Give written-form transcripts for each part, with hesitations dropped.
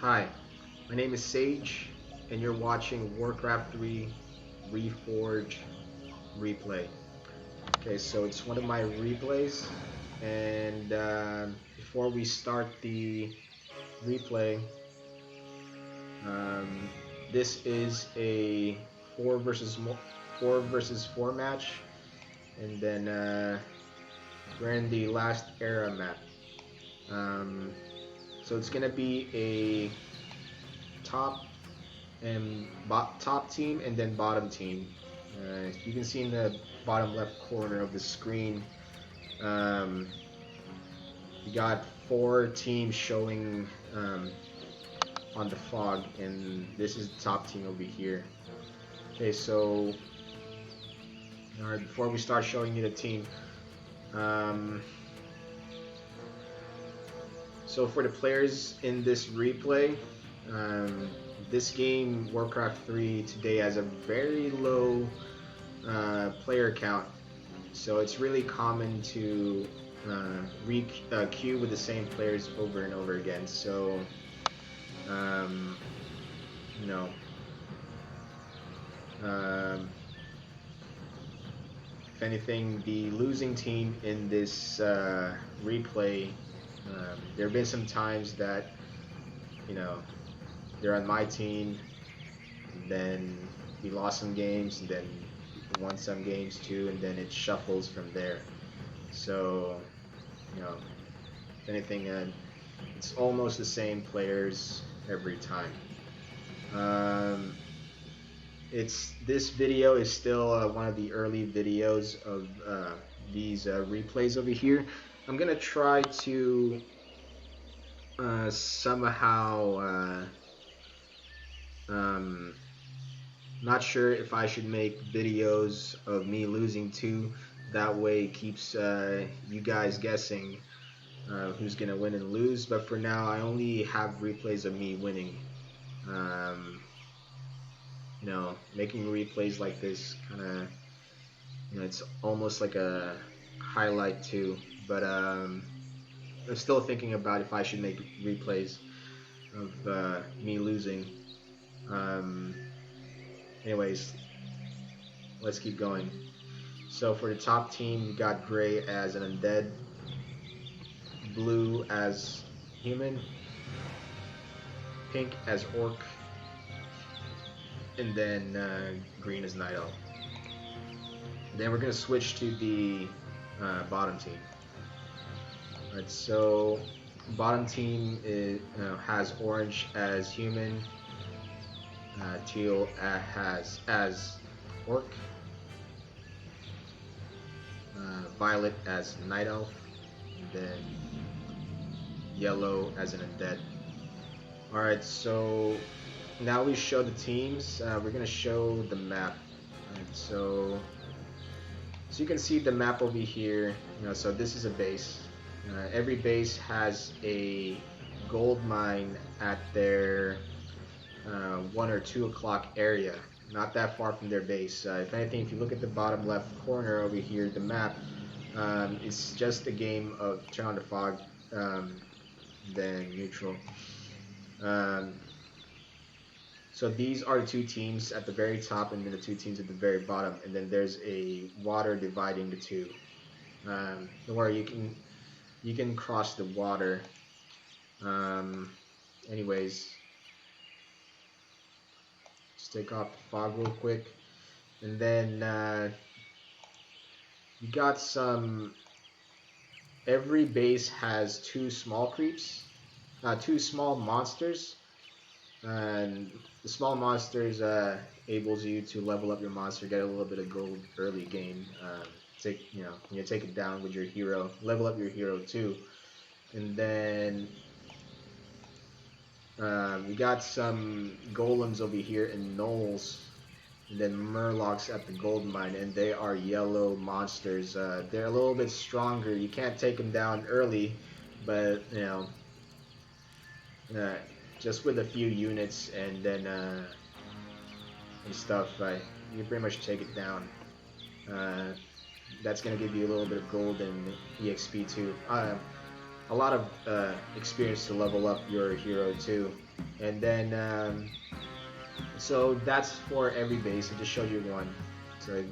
Hi, my name is Sage, and you're watching Warcraft 3 Reforged replay. Okay, so it's one of my replays, and before we start the replay, um, this is a four versus four match, and then we're in the last era map. Um, so it's gonna be a top top team and then bottom team. You can see in the bottom left corner of the screen, um, you got four teams showing on the fog, and this is the top team over here. Okay, so before we start showing you the team, um, so for the players in this replay, this game, Warcraft 3, today has a very low player count, so it's really common to queue with the same players over and over again. So, um, you know, um, if anything, the losing team in this replay, there have been some times that, you know, they're on my team, and then we lost some games, and then won some games too, and then it shuffles from there. So, you know, if anything, it's almost the same players every time. This video is still one of the early videos of these replays over here. I'm gonna try to somehow not sure if I should make videos of me losing too. That way it keeps you guys guessing who's gonna win and lose. But for now, I only have replays of me winning. Making replays like this kind of, it's almost like a highlight too. But I'm still thinking about if I should make replays of me losing. Anyways, let's keep going. So for the top team, you got Gray as an undead, Blue as human, Pink as orc, and then Green as night elf. Then we're gonna switch to the bottom team. Alright, so bottom team has Orange as human, Teal has as orc, Violet as night elf, and then Yellow as an undead. Alright, so now we show the teams. We're gonna show the map. Alright, so you can see the map over here. So this is a base. Every base has a gold mine at their 1 or 2 o'clock area, not that far from their base. If anything, if you look at the bottom left corner over here, the map, it's just a game of turn on the fog, then neutral. So these are the two teams at the very top, and then the two teams at the very bottom, and then there's a water dividing the two. Don't worry, you can cross the water. Anyways, let's take off the fog real quick, and then you got some. Every base has two small creeps, two small monsters. And the small monsters enables you to level up your monster, get a little bit of gold early game. Take it down with your hero, level up your hero too, and then we got some golems over here in gnolls, and then murlocs at the gold mine, and they are yellow monsters. They're a little bit stronger. You can't take them down early, but just with a few units and then and stuff, you pretty much take it down. That's gonna give you a little bit of gold and EXP too. A lot of experience to level up your hero too. And then so that's for every base. I just showed you one. So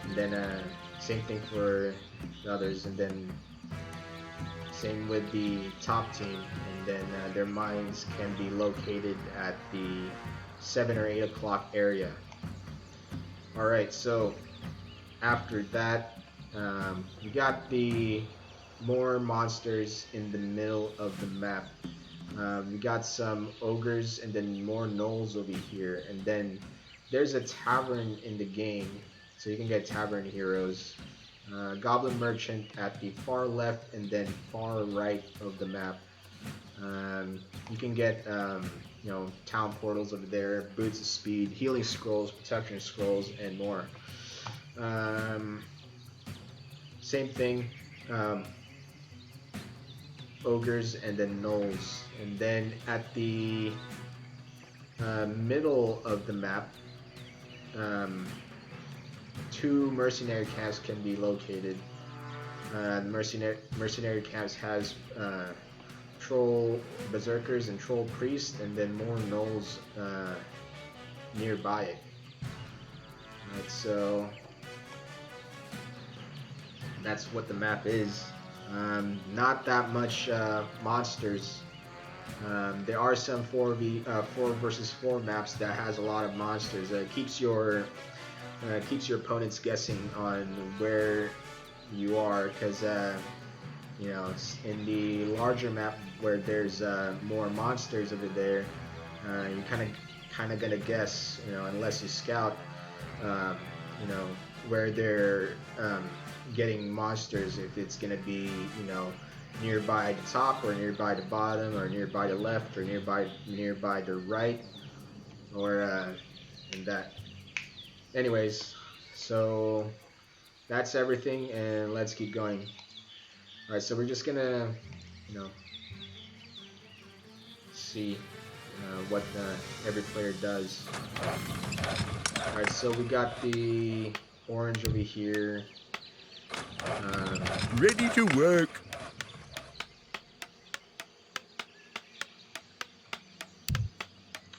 and then same thing for the others, and then same with the top team. And then their mines can be located at the 7 or 8 o'clock area. All right, so after that, we got the more monsters in the middle of the map. We got some ogres and then more gnolls over here, and then there's a tavern in the game, so you can get tavern heroes. Goblin merchant at the far left and then far right of the map. You can get you know, town portals over there, boots of speed, healing scrolls, protection scrolls, and more. Um, Same thing. Ogres and then gnolls, and then at the middle of the map, um, 2 mercenary camps can be located. Mercenary camps has troll berserkers and troll priests, and then more gnolls nearby it. Alright, so that's what the map is. Not that much monsters. There are some 4 versus 4 maps that has a lot of monsters. It keeps your opponents guessing on where you are, because you know, in the larger map where there's more monsters over there, you kind of gonna guess, you know, unless you scout, you know, where they're getting monsters, if it's gonna be, you know, nearby the top or nearby the bottom or nearby the left or nearby the right, or and that. Anyways, so that's everything, and let's keep going. All right, so we're just gonna, you know, see what every player does. All right, so we got the orange over here. Ready to work.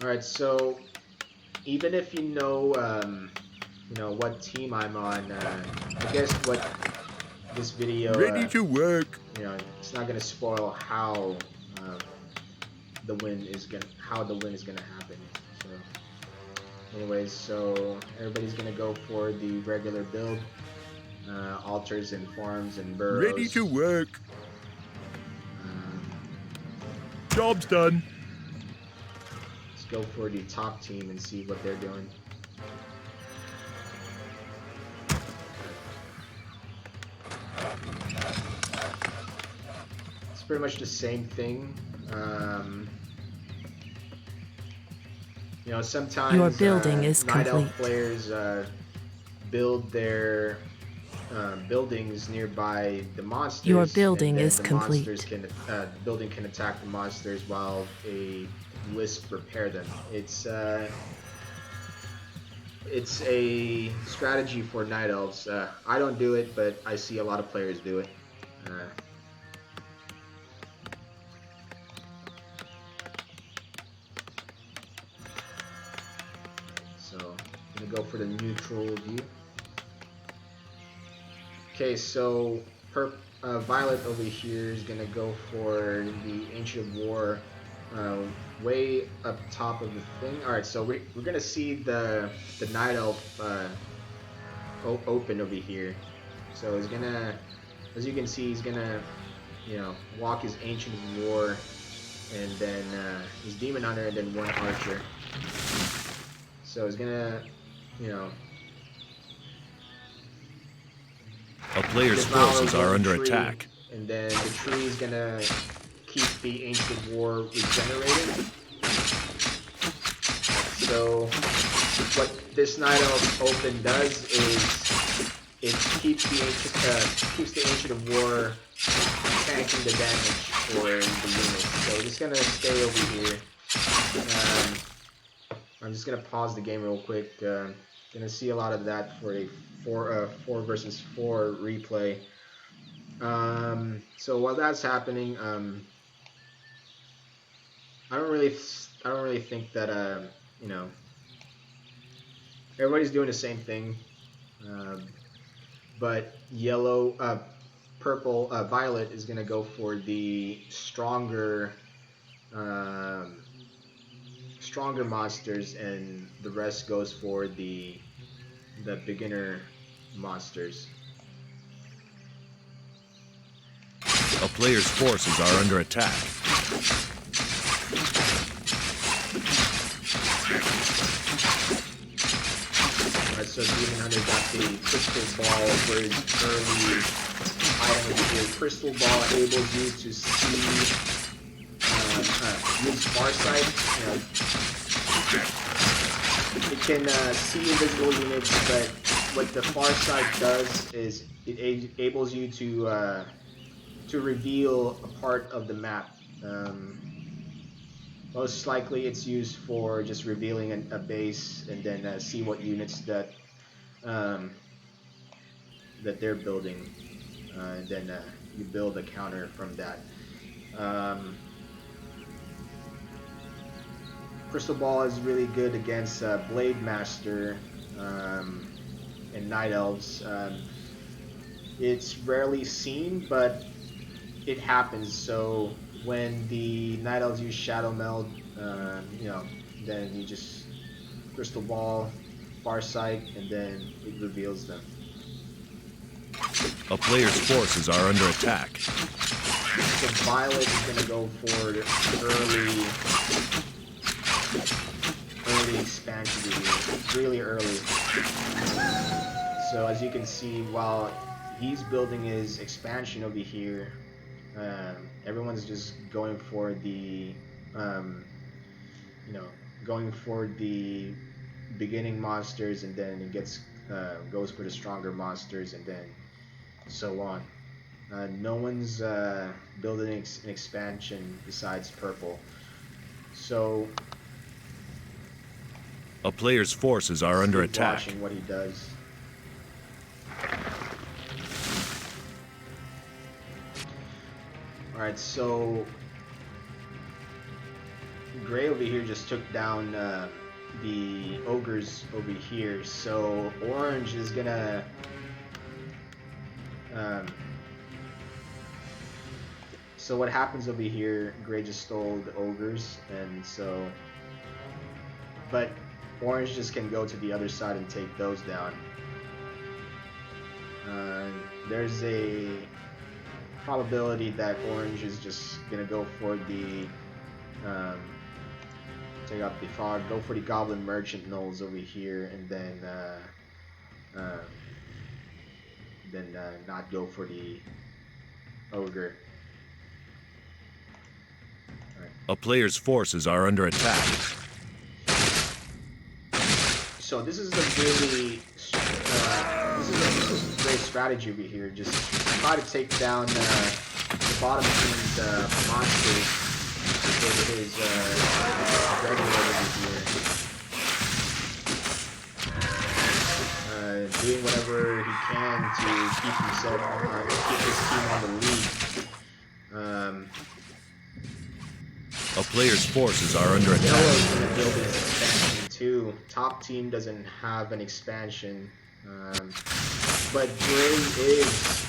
All right, so even if you know what team I'm on, I guess what this video, Ready to work. you know, it's not gonna spoil how the win is gonna happen. So, anyways, so everybody's gonna go for the regular build, altars and farms and burrows. Ready to work. Job's done. Let's go for the top team and see what they're doing. It's pretty much the same thing. You know, sometimes your building is Night Elf complete. players build their buildings nearby the monsters. Your building and then is the complete. Monsters can, the building can attack the monsters while a wisp repair them. It's a strategy for Night Elves. I don't do it, but I see a lot of players do it. So I'm gonna go for the neutral view. Okay, so Violet over here is gonna go for the Ancient War, way up top of the thing. All right, so we're gonna see the Night Elf open over here. So he's gonna, as you can see, he's gonna, you know, walk his Ancient War, and then his Demon Hunter, and then 1 Archer. So he's gonna, you know, A player's forces are under attack. And then the tree is gonna keep the Ancient War regenerated. So what this Night Elf open does is it keeps the Ancient War tanking the damage for the units. So we're just gonna stay over here. I'm just gonna pause the game real quick. Gonna see a lot of that for a 4 versus 4 replay. So while that's happening, I don't really think that you know, everybody's doing the same thing, uh, but violet is gonna go for the um, stronger monsters, and the rest goes for the beginner monsters. A player's forces are under attack. Alright, so Demon Hunter got the crystal ball for his early item here. Crystal ball enables you to see use Farsight. It can see invisible units, but what the Farsight does is it enables you to reveal a part of the map. Most likely it's used for just revealing a base and then see what units that that they're building, and then you build a counter from that. Crystal Ball is really good against Blade Master and Night Elves. It's rarely seen, but it happens. So when the Night Elves use Shadow Meld, then you just Crystal Ball, Farsight, and then it reveals them. A player's forces are under attack. So Violet is going to go for early expansion here, really early. So as you can see, while he's building his expansion over here, everyone's just going for the going for the beginning monsters, and then it goes for the stronger monsters, and then so on. No one's building an expansion besides purple. So a player's forces are under attack. Watching what he does. All right, so Gray over here just took down the ogres over here. So Orange is gonna so what happens over here, Gray just stole the ogres, and so, but Orange just can go to the other side and take those down. There's a probability that Orange is just gonna go for the take out the fog, go for the Goblin Merchant Knolls over here, and then not go for the ogre. Right. A player's forces are under attack. So this is a really this is a great strategy over here. Just try to take down the bottom team's monsters with his regular over here. Doing whatever he can to keep keep his team on the lead. A player's forces are under attack. Yellow's gonna build his expansion too. Top team doesn't have an expansion, but Gray is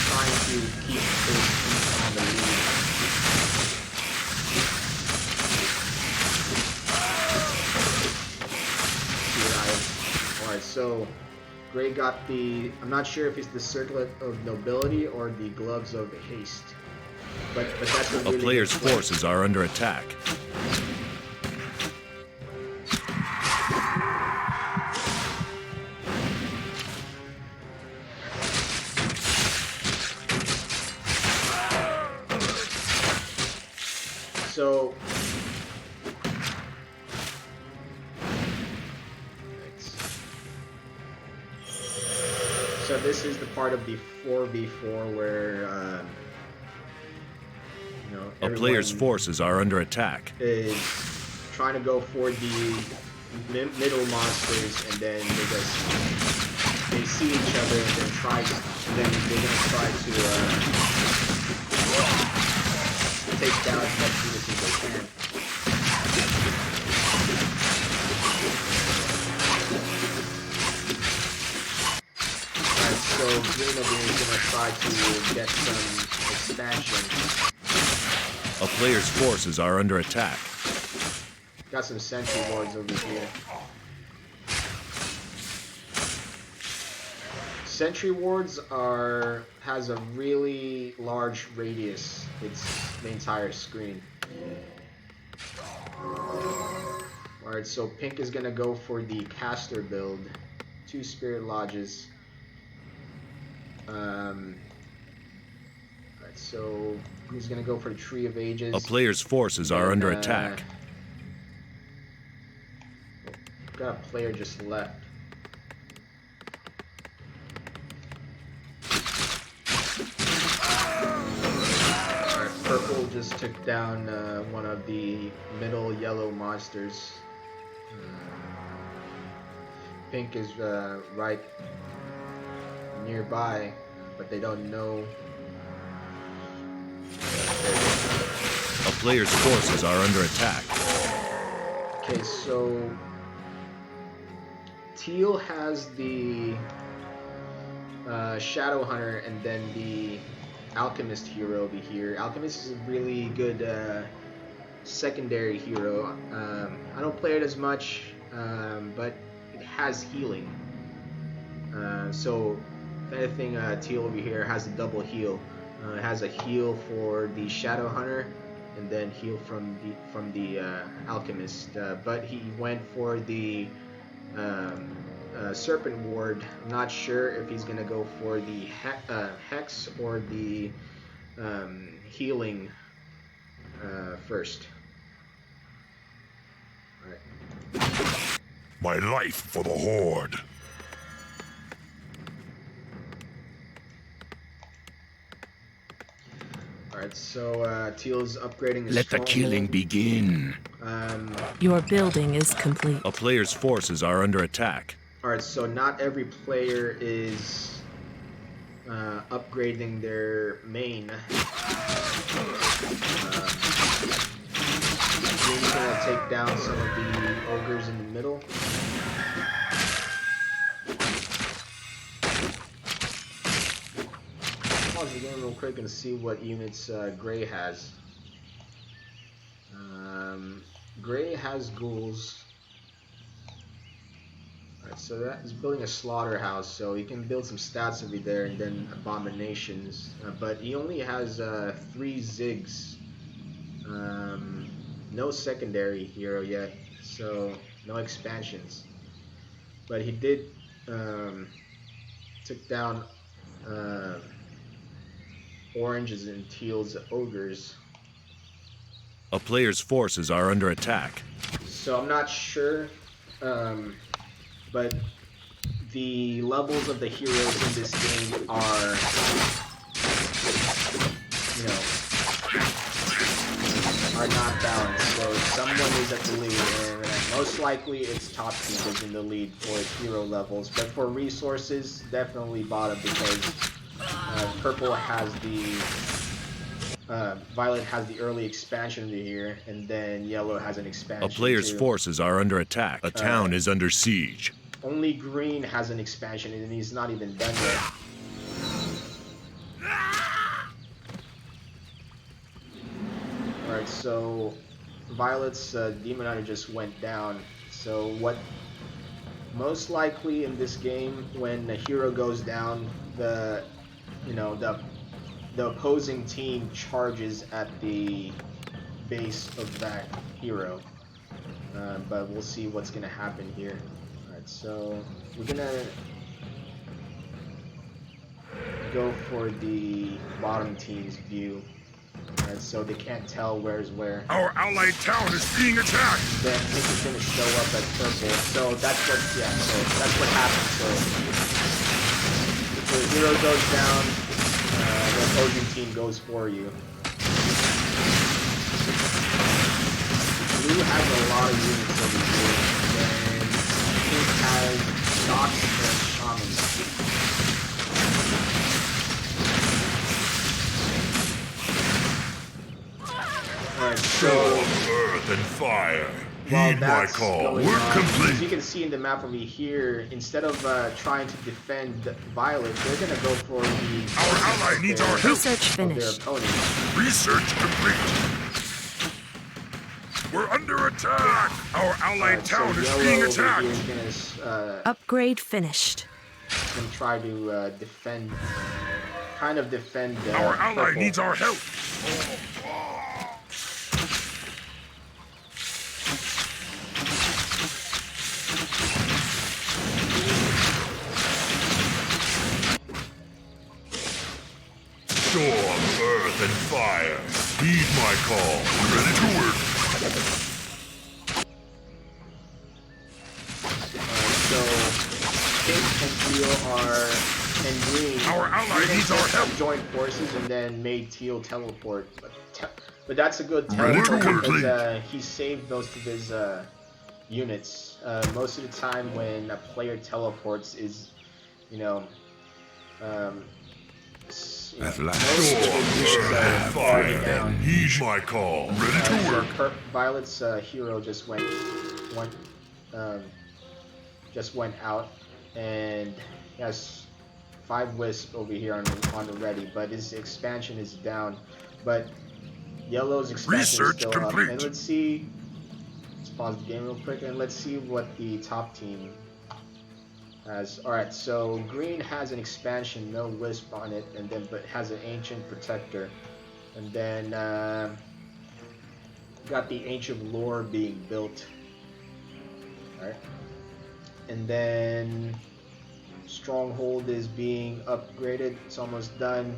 trying to keep his team on the lead. Alright, so Gray got the, I'm not sure if it's the Circlet of Nobility or the Gloves of Haste. But that's a really player's forces are under attack. So this is the part of the 4v4 where a player's forces are under attack. Is trying to go for the middle monsters, and then they see each other and then they're gonna try to take down as much units as they can. Alright, so green over here is gonna try to get some expansion. A player's forces are under attack. Got some sentry wards over here. Sentry wards has a really large radius. It's the entire screen. Alright, so pink is gonna go for the caster build. 2 spirit lodges. Alright, so he's gonna go for the Tree of Ages. A player's forces are under attack. Got a player just left. Alright, purple just took down one of the middle yellow monsters. Pink is right nearby, but they don't know. A player's forces are under attack. Okay, so teal has the Shadow Hunter and then the Alchemist hero over here. Alchemist is a really good secondary hero. I don't play it as much, but it has healing. So if anything, teal over here has a double heal. It has a heal for the Shadow Hunter and then heal from the Alchemist. But he went for the Serpent Ward. I'm not sure if he's gonna go for the Hex or the healing first. All right. My life for the Horde. Alright, so teal's upgrading his Let the killing begin. Your building is complete. A player's forces are under attack. Alright, so not every player is upgrading their main. Green's gonna take down some of the ogres in the middle. Pause the game real quick and see what units Gray has. Gray has ghouls. Alright, so that is building a slaughterhouse, so he can build some stats over there and then abominations. But he only has 3 zigs. No secondary hero yet, so no expansions. But he did took down oranges and teal's ogres. A player's forces are under attack. So I'm not sure, but the levels of the heroes in this game are, are not balanced. So someone is at the lead, and most likely it's top team is in the lead for hero levels. But for resources, definitely bottom, because purple has the violet has the early expansion over here, and then yellow has an expansion. A player's forces are under attack. A town is under siege. Only green has an expansion, and he's not even done yet. Alright, so violet's demon hunter just went down. So what most likely in this game, when the hero goes down, the opposing team charges at the base of that hero. But we'll see what's gonna happen here. Alright, so we're gonna go for the bottom team's view. Alright, so they can't tell where's where. Our allied town is being attacked. Then pink is gonna show up as purple. So that's what happens. So if the hero goes down, the opposing team goes for you. Blue has a lot of units over here, and pink has docs and shamans. Alright, so Earth and fire. while Heed my that's call. going We're on, as you complete. can see in the map over here, instead of trying to defend Violet, they're gonna go for the Our ally needs our help. Research of their finished. opponent. Research complete. We're under attack. Our allied town is Yellow being over attacked. here is gonna Upgrade finished. try to defend, kind of defend. Our ally purple. needs our help. Storm, earth, and fire. Heed my call. Ready to work. So pink and teal are and green. Our ally needs our help. Joined forces and then made teal teleport, but that's a good Ready to teleport complete. because he saved most of his units. Most of the time when a player teleports is, you know, At last. most of his units are already down. Heed my call. Ready to work. So Violet's hero just went out, and he has 5 wisp over here on the ready, but his expansion is down. But Yellow's expansion is still complete. up. And let's see. Let's pause the game real quick and let's see what the top team has. All right, so green has an expansion, no wisp on it, and then but has an ancient protector, and then got the ancient lore being built. All right, and then stronghold is being upgraded. It's almost done.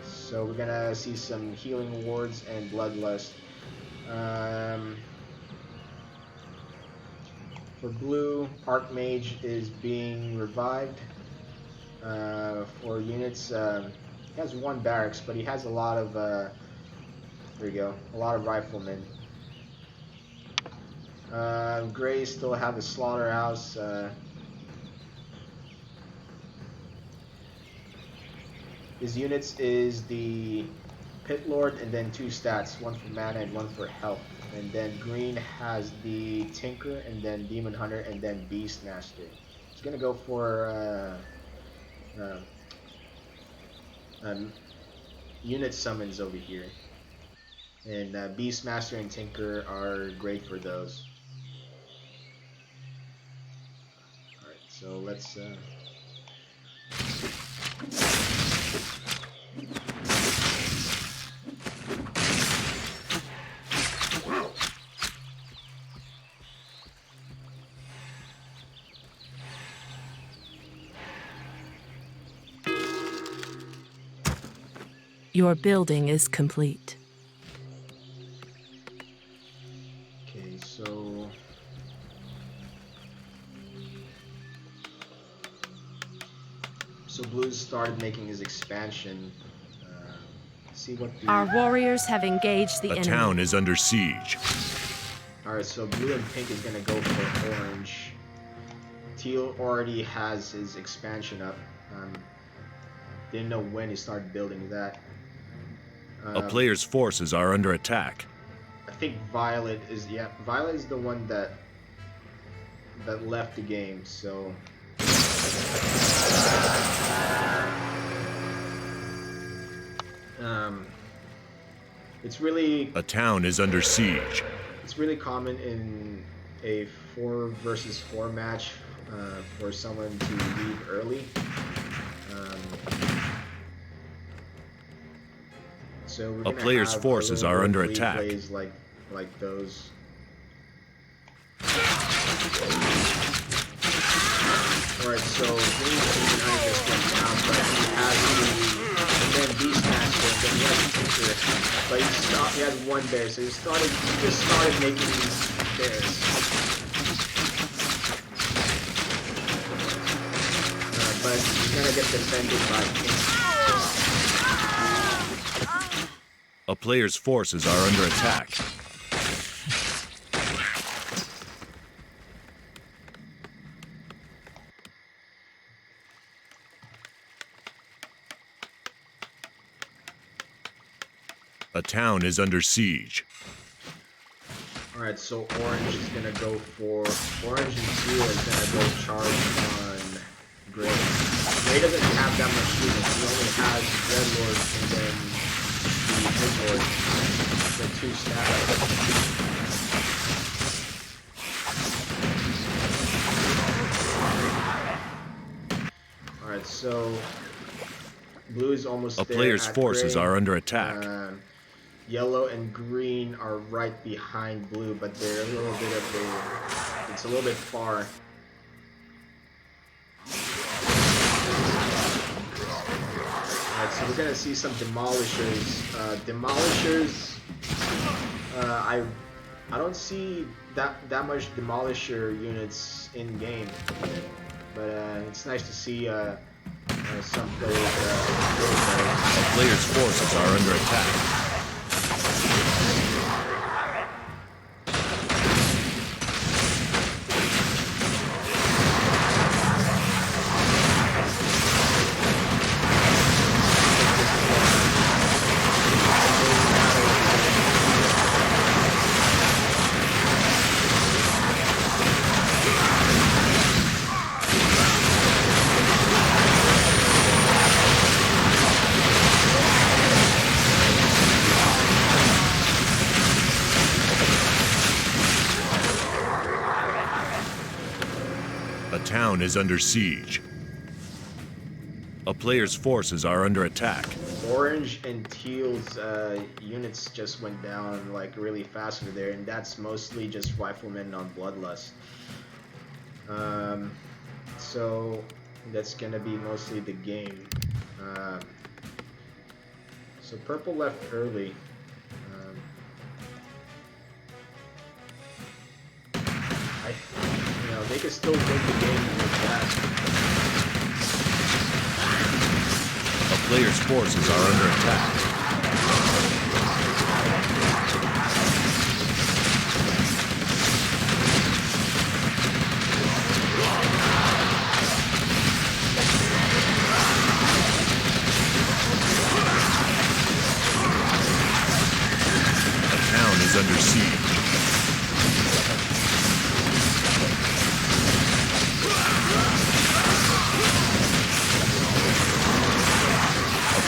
So we're gonna see some healing wards and bloodlust. For blue, Archmage is being revived. For units, he has 1 barracks, but he has a lot of there you go, a lot of riflemen. Gray still have a slaughterhouse. His units is the Pit Lord and then 2 stats, 1 for mana and 1 for health. And then green has the Tinker and then Demon Hunter and then Beastmaster. He's gonna go for unit summons over here. And Beastmaster and Tinker are great for those. Alright, so let's Your building is complete. okay, so Blue's started making his expansion. See what the Our warriors have engaged the A enemy. town is under siege. Alright, so blue and pink is gonna go for orange. Teal already has his expansion up. Didn't know when he started building that. A player's forces are under attack. I think Violet is Violet is the one that left the game, so it's really A town is under siege. it's really common in a 4 versus 4 match for someone to leave early. So we're A gonna player's have forces a little are bit under of attack. replays like those. Alright, so green Demon Hunter just went down, but he has and then Beastmaster, and then he has Tinker, but he has 1 bear, so he just started making these bears. But he's gonna get defended by King. A player's forces are under attack. A town is under siege. Alright, so orange is gonna go for orange and teal is gonna go charge on gray. Gray doesn't have that much units. He only has Dreadlord and then the Dreadlord. The 2 stats. Alright, so blue is almost A there. player's at forces gray. are under attack. Yellow and green are right behind blue, but they're a little bit of a... It's a little bit far. Alright, so we're gonna see some demolishers. I don't see that much demolisher units in game, but it's nice to see some players. A player's forces are under attack. A town is under siege. A player's forces are under attack. Orange and teal's units just went down like really fast over there, and that's mostly just riflemen on Bloodlust. So that's gonna be mostly the game. So purple left early. They could still win the game with that. A player's forces are under attack. A town is under siege.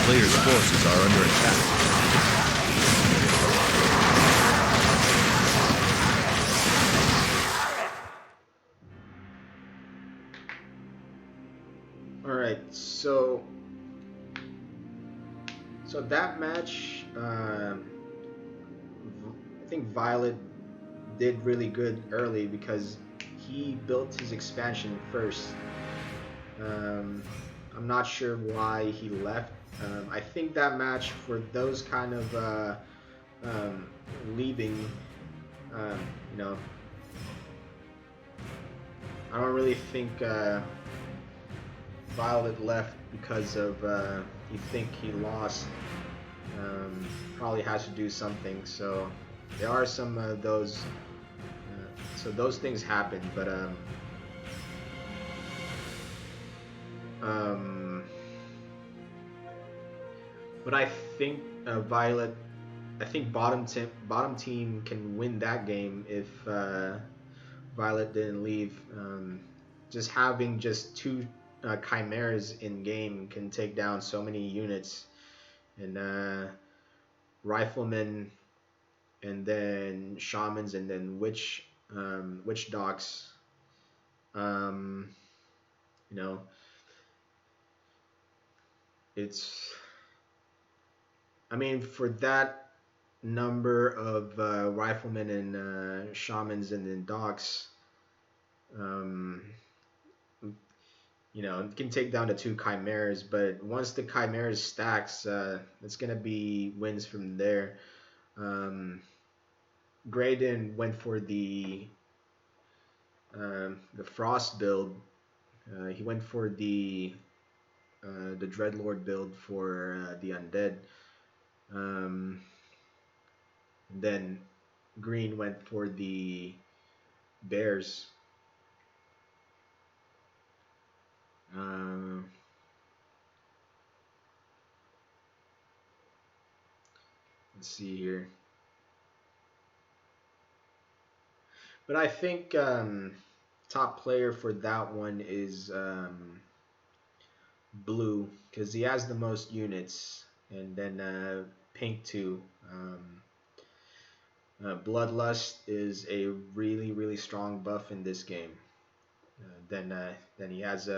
Players' forces are under attack. Alright, so that match, I think Violet did really good early because he built his expansion first. I'm not sure why he left. I think that match for those kind of leaving, I don't really think Violet left because of he think he lost. Probably has to do something. So there are some of those. So those things happen, but but I think Violet. I think bottom team can win that game if Violet didn't leave. Just having just 2 chimeras in game can take down so many units, and riflemen, and then shamans, and then witch dogs. It's. I mean, for that number of riflemen and shamans and then dogs, it can take down the 2 chimeras, but once the chimeras stacks, it's gonna be wins from there. Graydon went for the frost build. He went for the Dreadlord build for the undead. Then green went for the bears. Let's see here. But I think top player for that one is blue, because he has the most units, and then pink too. Bloodlust is a really strong buff in this game. Then he has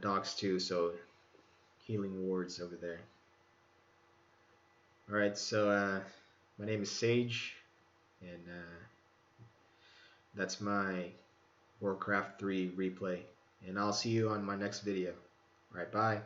dogs too, so healing wards over there. All right, so my name is Sage, and that's my Warcraft 3 replay, and I'll see you on my next video. All right, bye.